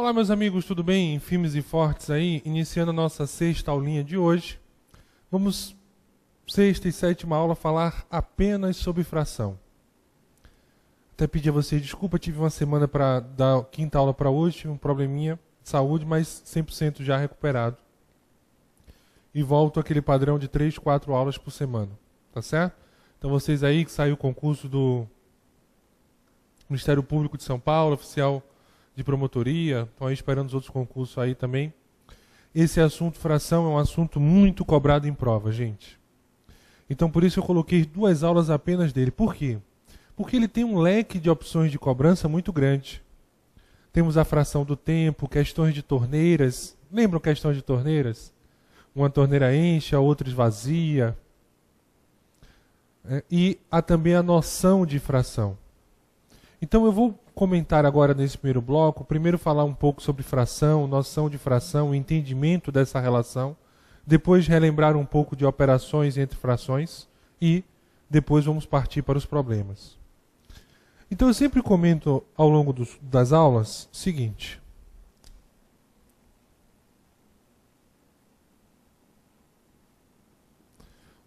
Olá, meus amigos, tudo bem? Firmes e fortes aí? Iniciando a nossa sexta aulinha de hoje. Vamos, sexta e sétima aula, falar apenas sobre fração. Até pedir a vocês desculpa, tive uma semana para dar quinta aula para hoje, tive um probleminha de saúde, mas 100% já recuperado. E volto àquele padrão de 3, 4 aulas por semana, tá certo? Então vocês aí que saiu o concurso do Ministério Público de São Paulo, oficial de promotoria, estão aí esperando os outros concursos aí também. Esse assunto fração é um assunto muito cobrado em prova, gente. Então por isso eu coloquei 2 aulas apenas dele. Por quê? Porque ele tem um leque de opções de cobrança muito grande. Temos a fração do tempo, questões de torneiras. Lembram questões de torneiras? Uma torneira enche, a outra esvazia. E há também a noção de fração. Então eu vou comentar agora nesse primeiro bloco, primeiro falar um pouco sobre fração, noção de fração, entendimento dessa relação, depois relembrar um pouco de operações entre frações e depois vamos partir para os problemas. Então eu sempre comento ao longo das aulas o seguinte.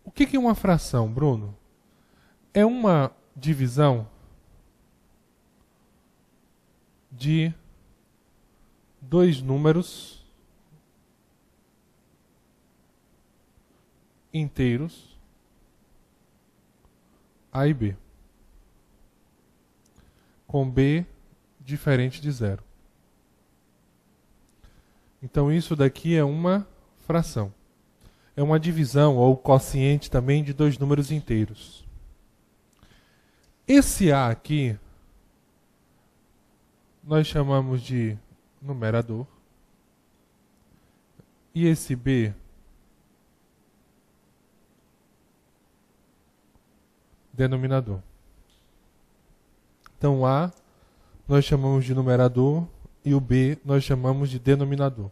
O que é uma fração, Bruno? É uma divisão de 2 números inteiros A e B, com B diferente de 0. Então isso daqui é uma fração. É uma divisão ou quociente também de 2 números inteiros. Esse A aqui nós chamamos de numerador. E esse B denominador. Então, A nós chamamos de numerador e o B nós chamamos de denominador.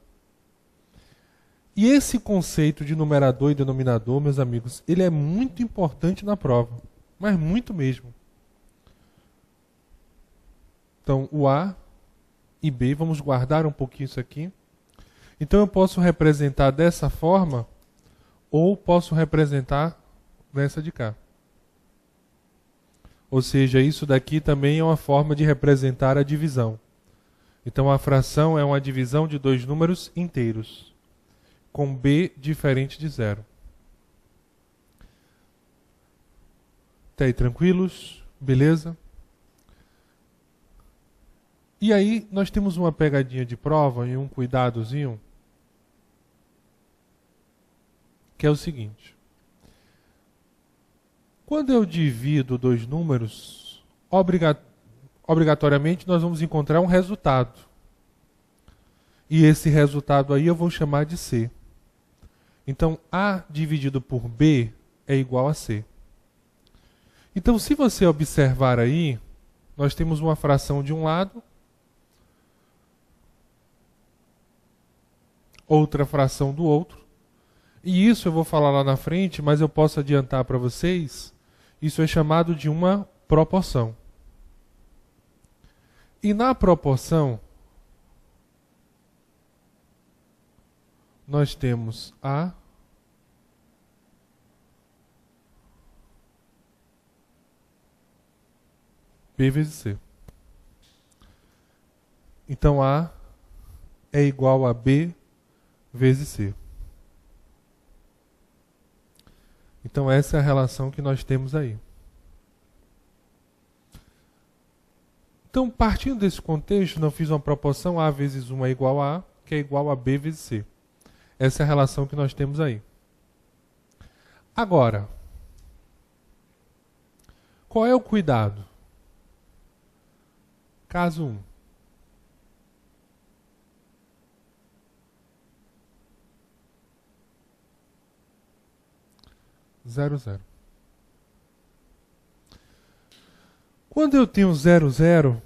E esse conceito de numerador e denominador, meus amigos, ele é muito importante na prova, mas muito mesmo. Então, o A e B, vamos guardar um pouquinho isso aqui. Então, eu posso representar dessa forma ou posso representar dessa de cá. Ou seja, isso daqui também é uma forma de representar a divisão. Então, a fração é uma divisão de 2 números inteiros, com B diferente de 0. Tá aí tranquilos? Beleza? E aí, nós temos uma pegadinha de prova e um cuidadozinho, que é o seguinte. Quando eu divido 2 números, obrigatoriamente nós vamos encontrar um resultado. E esse resultado aí eu vou chamar de C. Então, A dividido por B é igual a C. Então, se você observar aí, nós temos uma fração de um lado, outra fração do outro. E isso eu vou falar lá na frente, mas eu posso adiantar para vocês, isso é chamado de uma proporção. E na proporção, nós temos A B vezes C. Então A é igual a B vezes C. Então essa é a relação que nós temos aí. Então, partindo desse contexto, eu fiz uma proporção A vezes 1 é igual a A, que é igual a B vezes C. Essa é a relação que nós temos aí. Agora, qual é o cuidado? Caso 1. 0, 0. Quando eu tenho 0, 0,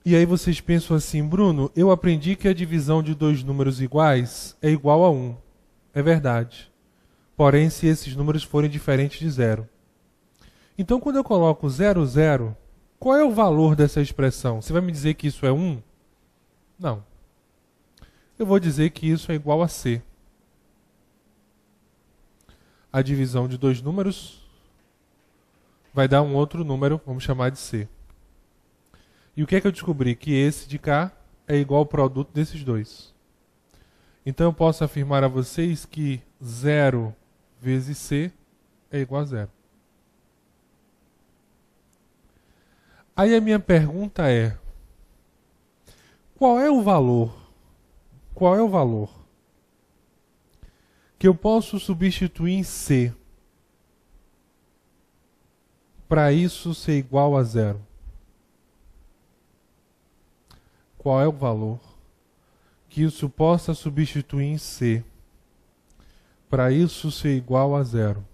e aí vocês pensam assim, Bruno, eu aprendi que a divisão de 2 números iguais é igual a 1. É verdade. Porém, se esses números forem diferentes de 0. Então, quando eu coloco 0, 0, qual é o valor dessa expressão? Você vai me dizer que isso é 1? Não. Eu vou dizer que isso é igual a C. A divisão de dois números vai dar um outro número, vamos chamar de C. E o que é que eu descobri? Que esse de cá é igual ao produto desses dois. Então eu posso afirmar a vocês que 0 vezes C é igual a 0. Aí a minha pergunta é: qual é o valor? Qual é o valor que eu posso substituir em C para isso ser igual a 0? Qual é o valor que isso possa substituir em C para isso ser igual a 0?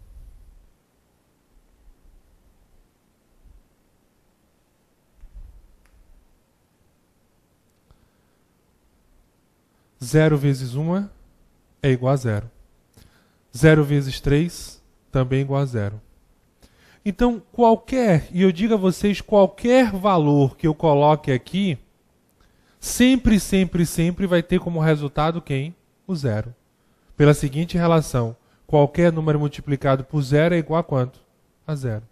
Zero vezes 1 é igual a 0. 0 vezes 3 também é igual a 0. Então, e eu digo a vocês, qualquer valor que eu coloque aqui, sempre vai ter como resultado quem? O 0. Pela seguinte relação: qualquer número multiplicado por 0 é igual a quanto? A 0.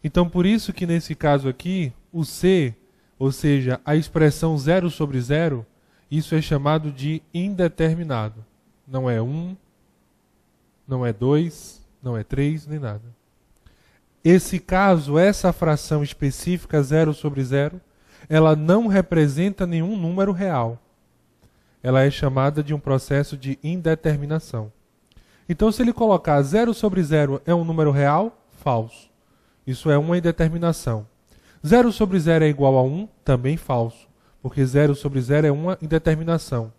Então, por isso que nesse caso aqui, o C, ou seja, a expressão 0 sobre 0, isso é chamado de indeterminado. Não é 1, não é 2, não é 3, nem nada. Esse caso, essa fração específica, 0 sobre 0, ela não representa nenhum número real. Ela é chamada de um processo de indeterminação. Então, se ele colocar 0 sobre 0 é um número real, falso. Isso é uma indeterminação. 0 sobre 0 é igual a 1, também falso. Porque 0 sobre 0 é uma indeterminação.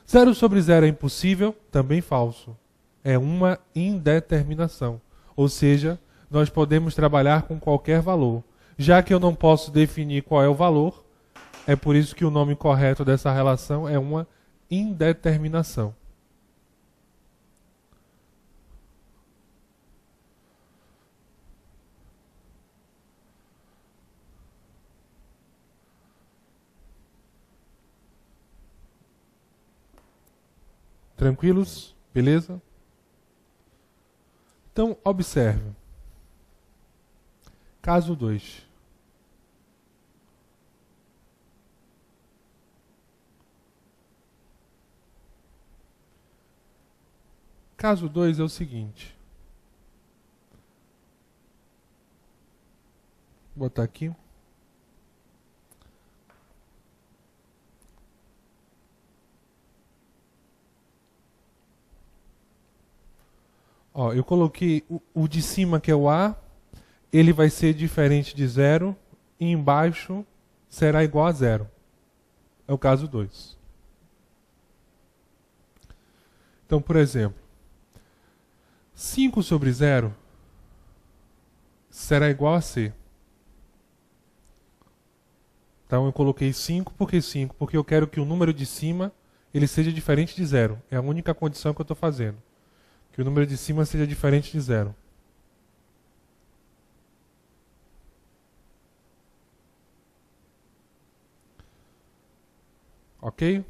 0 sobre 0 é impossível, também falso. É uma indeterminação. Ou seja, nós podemos trabalhar com qualquer valor. Já que eu não posso definir qual é o valor, é por isso que o nome correto dessa relação é uma indeterminação. Tranquilos? Beleza? Então, observe. Caso 2. Caso 2 é o seguinte. Vou botar aqui. Ó, eu coloquei o de cima, que é o A, ele vai ser diferente de 0, e embaixo será igual a 0. É o caso 2. Então, por exemplo, 5 sobre 0 será igual a C. Então eu coloquei 5, por que 5? Porque eu quero que o número de cima ele seja diferente de 0. É a única condição que eu estou fazendo. Que o número de cima seja diferente de 0. Ok?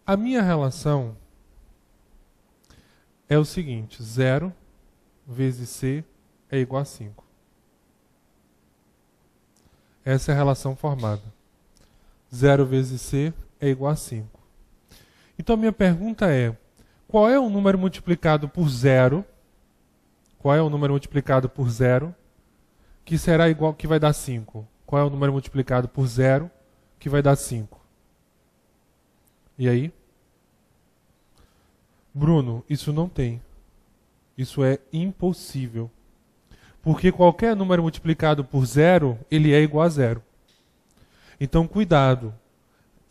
A minha relação é o seguinte: 0 vezes C é igual a 5. Essa é a relação formada. 0 vezes C é igual a 5. Então a minha pergunta é: qual é o número multiplicado por 0? Qual é o número multiplicado por 0 que será igual, que vai dar 5? Qual é o número multiplicado por 0 que vai dar 5? E aí? Bruno, isso não tem. Isso é impossível. Porque qualquer número multiplicado por 0, ele é igual a 0. Então, cuidado.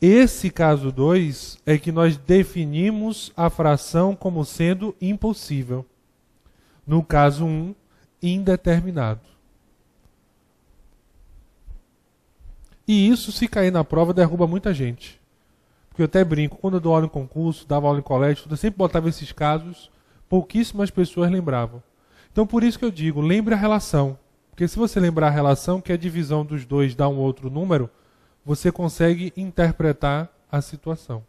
Esse caso 2 é que nós definimos a fração como sendo impossível. No caso 1, indeterminado. E isso, se cair na prova, derruba muita gente. Porque eu até brinco, quando eu dou aula em concurso, dava aula em colégio, eu sempre botava esses casos, pouquíssimas pessoas lembravam. Então, por isso que eu digo, lembre a relação. Porque se você lembrar a relação, que a divisão dos dois dá um outro número, você consegue interpretar a situação.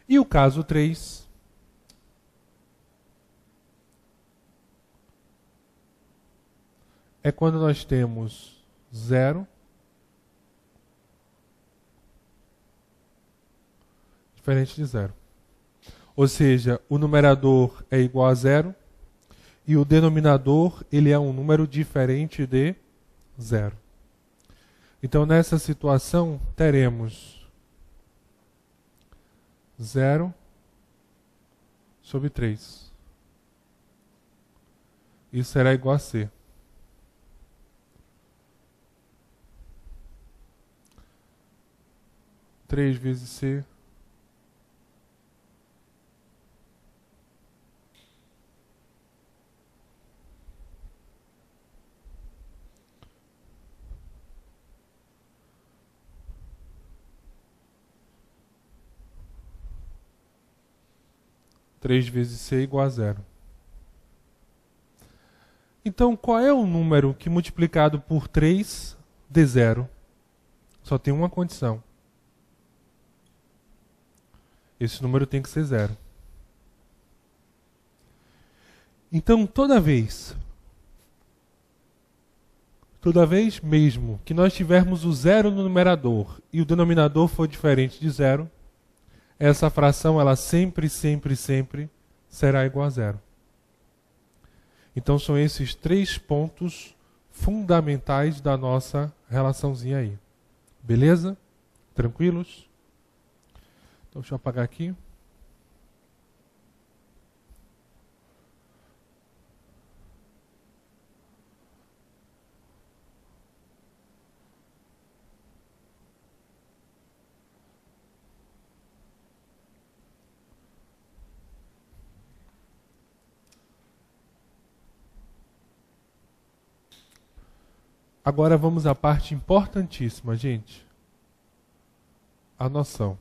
E o caso 3... é quando nós temos 0, diferente de 0. Ou seja, o numerador é igual a 0 e o denominador ele é um número diferente de 0. Então, nessa situação, teremos 0 sobre 3. Isso será igual a C. Três vezes C. Três vezes C é igual a 0. Então, qual é o número que multiplicado por 3 dê 0? Só tem uma condição. Esse número tem que ser 0. Então, toda vez mesmo que nós tivermos o 0 no numerador e o denominador for diferente de 0, essa fração ela sempre será igual a 0. Então, são esses 3 pontos fundamentais da nossa relaçãozinha aí. Beleza? Tranquilos? Então, deixa eu apagar aqui. Agora vamos à parte importantíssima, gente. A noção.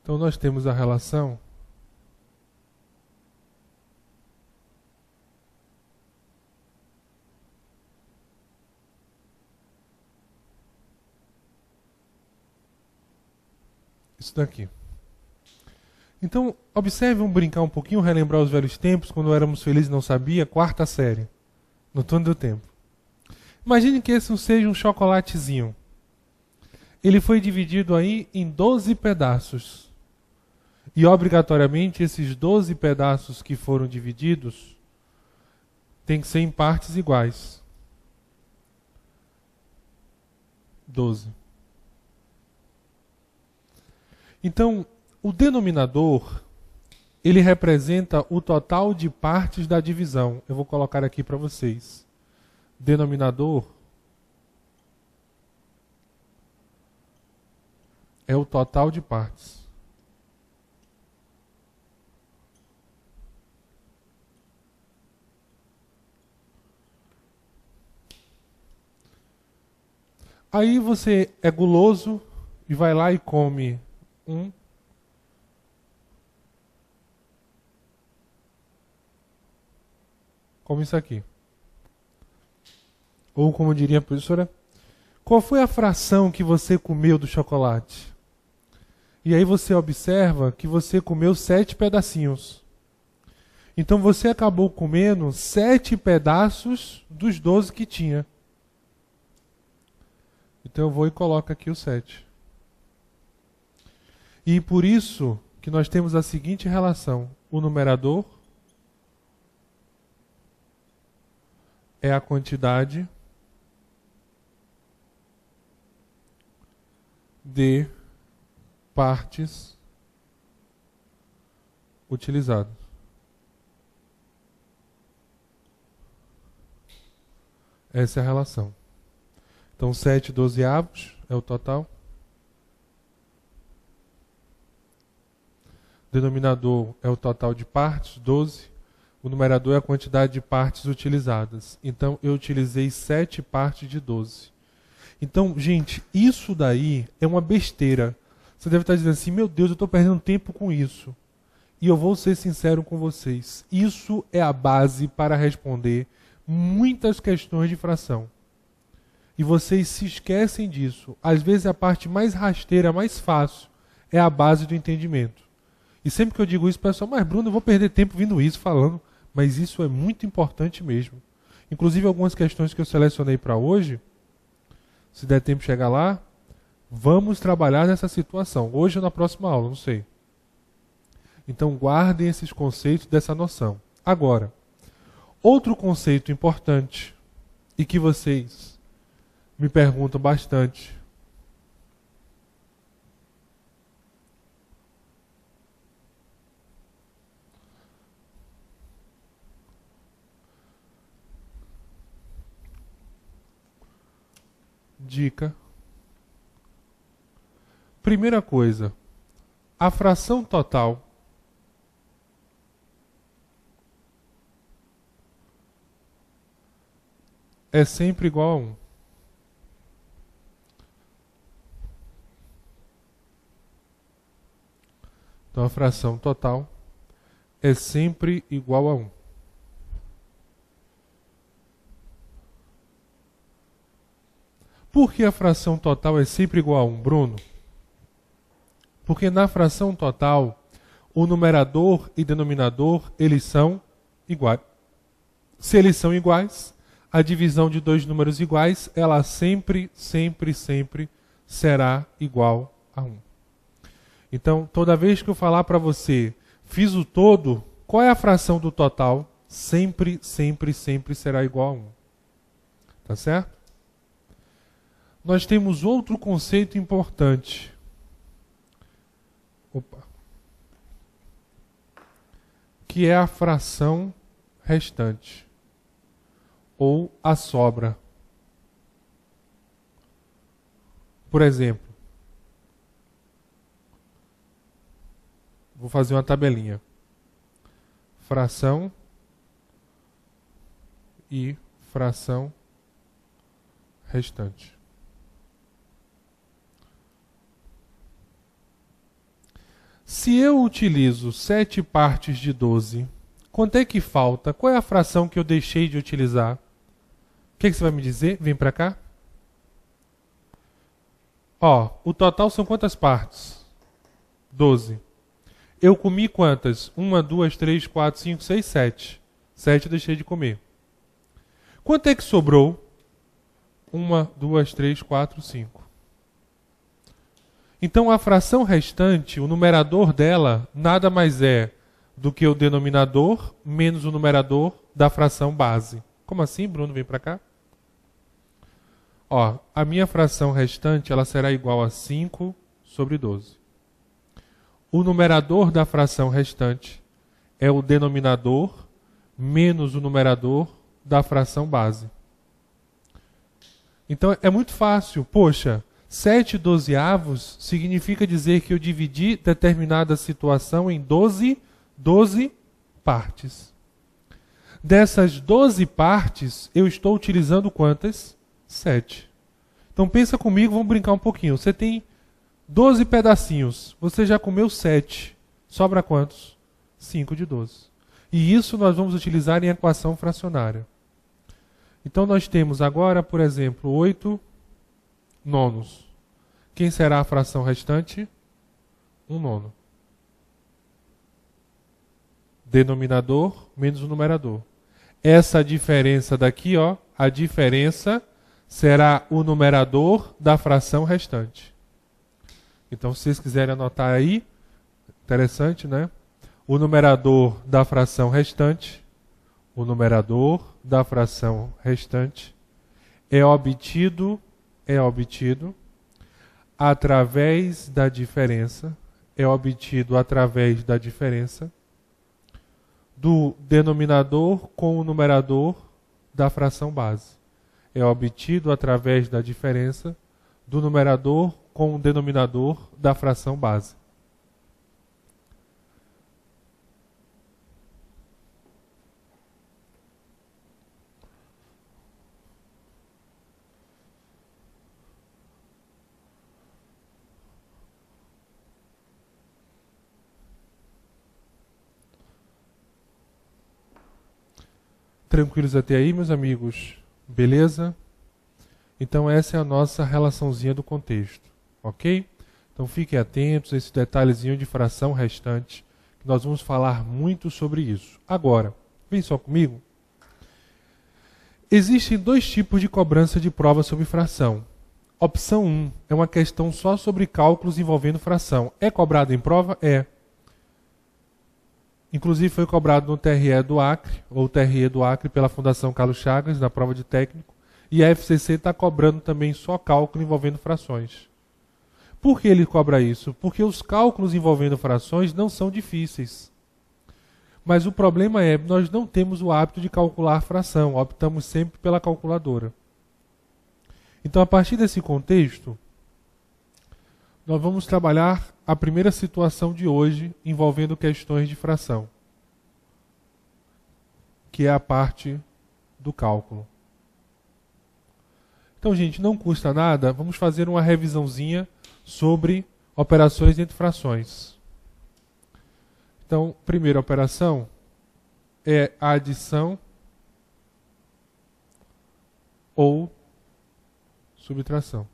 Então nós temos a relação isso daqui. Então, observe, vamos brincar um pouquinho, relembrar os velhos tempos, quando éramos felizes e não sabia, quarta série, no turno do tempo. Imagine que esse seja um chocolatezinho. Ele foi dividido aí em 12 pedaços. E, obrigatoriamente, esses 12 pedaços que foram divididos têm que ser em partes iguais. 12. Então, o denominador, ele representa o total de partes da divisão. Eu vou colocar aqui para vocês. Denominador é o total de partes. Aí você é guloso e vai lá e come Come isso aqui. Ou como diria a professora, qual foi a fração que você comeu do chocolate? E aí você observa que você comeu 7 pedacinhos. Então você acabou comendo 7 pedaços dos 12 que tinha. Então eu vou e coloco aqui o 7. E por isso que nós temos a seguinte relação. O numerador é a quantidade de partes utilizadas. Essa é a relação. Então, 7 dozeavos é o total. denominador é o total de partes, 12. O numerador é a quantidade de partes utilizadas. Então, eu utilizei 7 partes de 12. Então, gente, isso daí é uma besteira. Você deve estar dizendo assim, meu Deus, eu estou perdendo tempo com isso. E eu vou ser sincero com vocês. Isso é a base para responder muitas questões de fração. E vocês se esquecem disso. Às vezes a parte mais rasteira, mais fácil, é a base do entendimento. E sempre que eu digo isso, o pessoal, mas Bruno, eu vou perder tempo vindo isso, falando. Mas isso é muito importante mesmo. Inclusive algumas questões que eu selecionei para hoje, se der tempo de chegar lá, vamos trabalhar nessa situação. Hoje ou na próxima aula, não sei. Então guardem esses conceitos dessa noção. Agora, outro conceito importante e que vocês me perguntam bastante. Dica. Primeira coisa, a fração total é sempre igual a 1. Então a fração total é sempre igual a 1. Por que a fração total é sempre igual a 1, Bruno? Porque na fração total, o numerador e denominador, eles são iguais. Se eles são iguais, a divisão de dois números iguais, ela sempre será igual a 1. Então, toda vez que eu falar para você, fiz o todo, qual é a fração do total? Sempre será igual a 1. Tá certo? Nós temos outro conceito importante. Que é a fração restante. Ou a sobra. Por exemplo, vou fazer uma tabelinha. Fração e fração restante. Se eu utilizo 7 partes de 12, quanto é que falta? Qual é a fração que eu deixei de utilizar? O que você vai me dizer? Vem para cá. Ó, o total são quantas partes? 12. Eu comi quantas? 1, 2, 3, 4, 5, 6, 7. 7 eu deixei de comer. Quanto é que sobrou? 1, 2, 3, 4, 5. Então a fração restante, o numerador dela, nada mais é do que o denominador menos o numerador da fração base. Como assim, Bruno? Vem para cá. Ó, a minha fração restante ela será igual a 5 sobre 12. O numerador da fração restante é o denominador menos o numerador da fração base. Então é muito fácil. Poxa, 7 dozeavos significa dizer que eu dividi determinada situação em 12 partes. Dessas 12 partes, eu estou utilizando quantas? 7. Então pensa comigo, vamos brincar um pouquinho. Você tem 12 pedacinhos, você já comeu 7. Sobra quantos? 5 de 12. E isso nós vamos utilizar em equação fracionária. Então nós temos agora, por exemplo, 8 nonos. Quem será a fração restante? 1 nono. Denominador menos o numerador. Essa diferença daqui, ó, a diferença será o numerador da fração restante. Então, se vocês quiserem anotar aí, interessante, né? O numerador da fração restante, é obtido através da diferença, do denominador com o numerador da fração base. É obtido através da diferença do numerador com o denominador da fração base. Tranquilos até aí, meus amigos? Beleza? Então essa é a nossa relaçãozinha do contexto, ok? Então fiquem atentos a esse detalhezinho de fração restante, que nós vamos falar muito sobre isso. Agora, vem só comigo. Existem dois tipos de cobrança de prova sobre fração. Opção 1 é uma questão só sobre cálculos envolvendo fração. É cobrado em prova? É. Inclusive foi cobrado no TRE do Acre, ou TRE do Acre pela Fundação Carlos Chagas, na prova de técnico, e a FCC está cobrando também só cálculo envolvendo frações. Por que ele cobra isso? Porque os cálculos envolvendo frações não são difíceis. Mas o problema é que nós não temos o hábito de calcular fração, optamos sempre pela calculadora. Então, a partir desse contexto, nós vamos trabalhar a primeira situação de hoje envolvendo questões de fração, que é a parte do cálculo. Então, gente, não custa nada, vamos fazer uma revisãozinha sobre operações entre frações. Então, primeira operação é a adição ou subtração.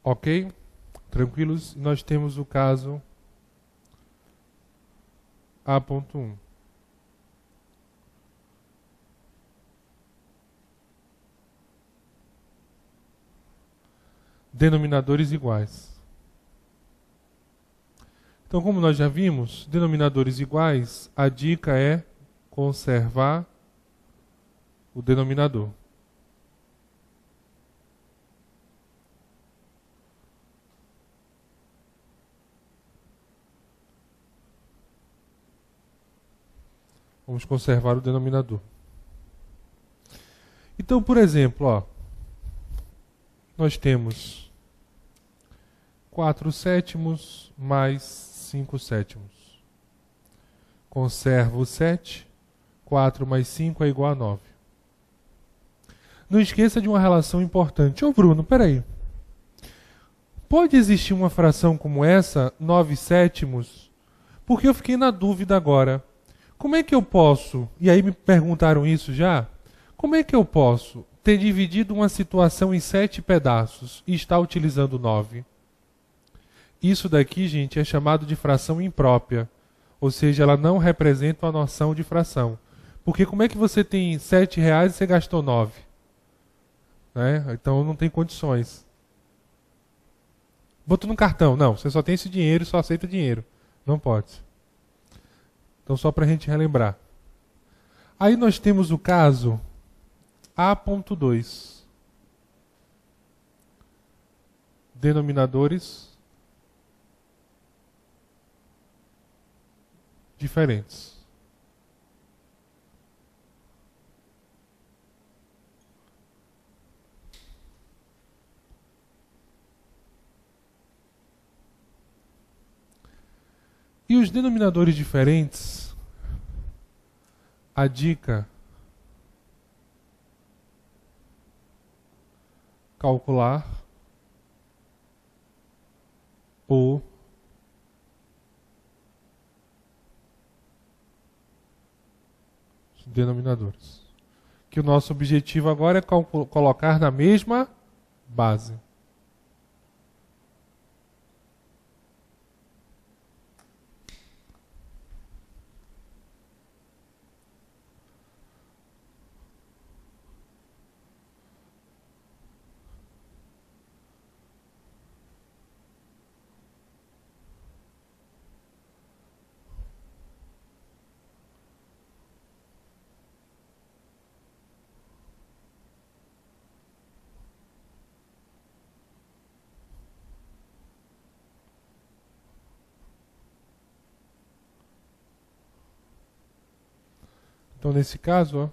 Ok? Tranquilos? Nós temos o caso A.1. Denominadores iguais. Então, como nós já vimos, denominadores iguais, a dica é conservar o denominador. Vamos conservar o denominador. Então, por exemplo, ó, nós temos 4 sétimos mais 5 sétimos. Conservo o 7. 4 mais 5 é igual a 9. Não esqueça de uma relação importante. Ô Bruno, peraí. Pode existir uma fração como essa, 9 sétimos? Porque eu fiquei na dúvida agora. Como é que eu posso, e aí me perguntaram isso já, como é que eu posso ter dividido uma situação em 7 pedaços e estar utilizando 9? Isso daqui, gente, é chamado de fração imprópria, ou seja, ela não representa uma noção de fração. Porque como é que você tem R$7 e você gastou 9? Né? Então não tem condições. Botou no cartão, não, você só tem esse dinheiro e só aceita dinheiro. Não pode. Então, só para a gente relembrar. Aí nós temos o caso A.2. Denominadores diferentes. E os denominadores diferentes, a dica, calcular os denominadores. Que o nosso objetivo agora é colocar na mesma base. Então, nesse caso, ó,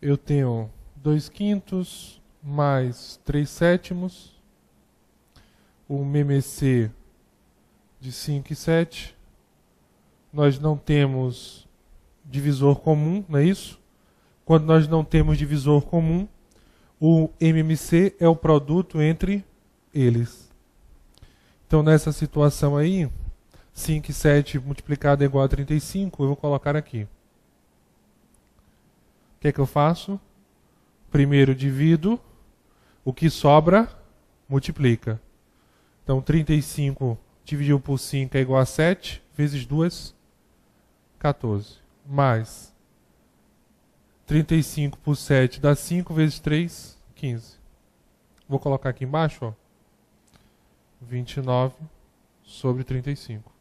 eu tenho 2/5 mais 3/7. O MMC de 5 e 7. Nós não temos divisor comum, não é isso? Quando nós não temos divisor comum, o MMC é o produto entre eles. Então, nessa situação aí, 5 e 7 multiplicado é igual a 35, eu vou colocar aqui. O que é que eu faço? Primeiro divido, o que sobra, multiplica. Então, 35 dividido por 5 é igual a 7, vezes 2, 14. Mais 35 por 7 dá 5 vezes 3, 15. Vou colocar aqui embaixo, ó. 29 sobre 35.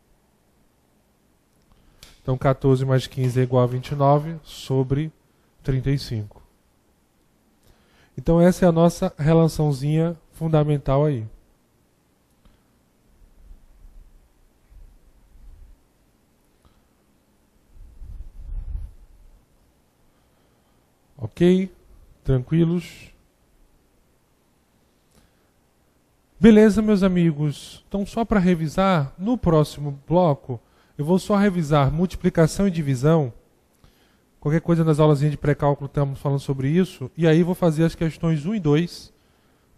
Então, 14 mais 15 é igual a 29 sobre 35. Então, essa é a nossa relaçãozinha fundamental aí. Ok? Tranquilos? Beleza, meus amigos? Então, só para revisar, no próximo bloco, eu vou só revisar multiplicação e divisão. Qualquer coisa nas aulas de pré-cálculo estamos falando sobre isso. E aí vou fazer as questões 1 e 2,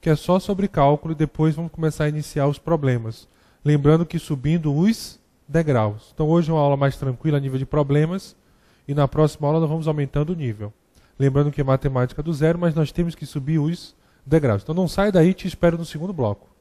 que é só sobre cálculo, e depois vamos começar a iniciar os problemas. Lembrando que subindo os degraus. Então hoje é uma aula mais tranquila a nível de problemas, e na próxima aula nós vamos aumentando o nível. Lembrando que é matemática do zero, mas nós temos que subir os degraus. Então não sai daí, te espero no segundo bloco.